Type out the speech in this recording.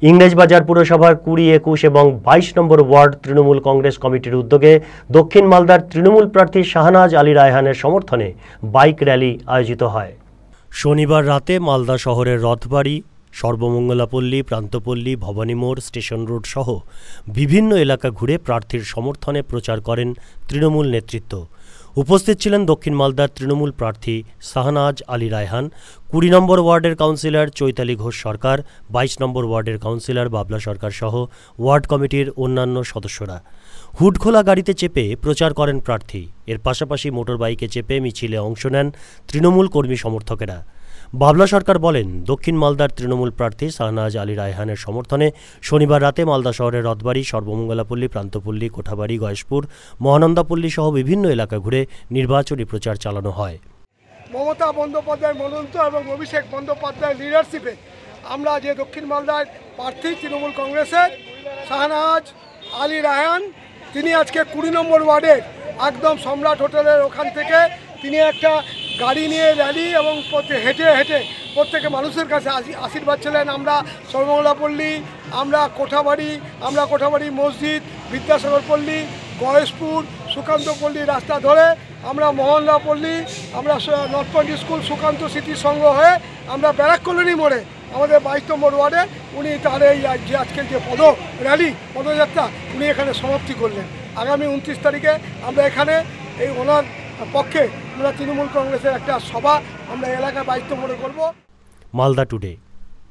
ইংরেজবাজার পুরসভার 20, 21 এবং 22 নম্বর ওয়ার্ড তৃণমূল কংগ্রেস কমিটির উদ্যোগে দক্ষিণ মালদার তৃণমূল প্রার্থী শাহনাজ আলী রায়হানের সমর্থনে বাইক র্যালি আয়োজিত হয়। শনিবার রাতে মালদা শহরের রথবাড়ি, সর্বমঙ্গলাপল্লী, প্রান্তপল্লী, ভবানী মোড়, স্টেশন রোড সহ বিভিন্ন এলাকা ঘুরে প্রার্থীর সমর্থনে প্রচার করেন তৃণমূল নেতৃত্ব। উপস্থিত ছিলেন দক্ষিণ মালদার তৃণমূল প্রার্থী শাহনাজ আলী রায়হান, 20 নম্বর ওয়ার্ডের কাউন্সিলর চৈতালি ঘোষ সরকার, 22 নম্বর ওয়ার্ডের কাউন্সিলর বাবলা সরকার সহ ওয়ার্ড কমিটির অন্যান্য সদস্যরা। হুডখোলা গাড়িতে চেপে প্রচার করেন প্রার্থী। এর পাশাপাশি মোটর বাইকে চেপে মিছিলে অংশ নেন তৃণমূল কর্মী সমর্থকেরা। বাবলা সরকার বলেন, দক্ষিণ মালদার তৃণমূল প্রার্থী শাহনাজ আলী রায়হানের সমর্থনে শনিবার রাতে মালদা শহরের রথবাড়ি, সর্বমঙ্গলাপল্লী, প্রান্তপল্লী, কোঠাবাড়ি, গয়েশপুর, মহানন্দাপল্লী সহ বিভিন্ন এলাকা ঘুরে নির্বাচনী প্রচার চালানো হয়। মমতা বন্দ্যোপাধ্যায় মনোনীত এবং অভিষেক বন্দ্যোপাধ্যায়ের লিডারশিপে আমরা যে দক্ষিণ মালদার প্রার্থী তৃণমূল কংগ্রেসের শাহনাজ আলী রায়হান, তিনি আজকে 20 নম্বর ওয়ার্ডের একদম সম্রাট হোটেলের ওখান থেকে তিনি একটা গাড়ি নিয়ে র্যালি এবং হেঁটে হেঁটে প্রত্যেকে মানুষের কাছে আশীর্বাদ ছিলেন। আমরা সর্বমঙ্গলাপল্লী, আমরা কোঠাবাড়ি মসজিদ, বিদ্যাসাগর পল্লী, গয়েশপুর, সুকান্তপল্লী রাস্তা ধরে আমরা মহল্লাপল্লী, আমরা নর্থ পয়েন্ট স্কুল, সুকান্ত স্মৃতি সংঘ হয়ে আমরা ব্যারাক কলোনি মোড়ে আমাদের 22 নম্বর ওয়ার্ডে উনি তার এই যে আজকের যে পদযাত্রা উনি এখানে সমাপ্তি করলেন। আগামী 29 তারিখে আমরা এখানে এই ওনার পক্ষে আমরা তৃণমূল কংগ্রেসের একটা সভা আমরা এলাকায় 22 নম্বরে করব। মালদা টুডে।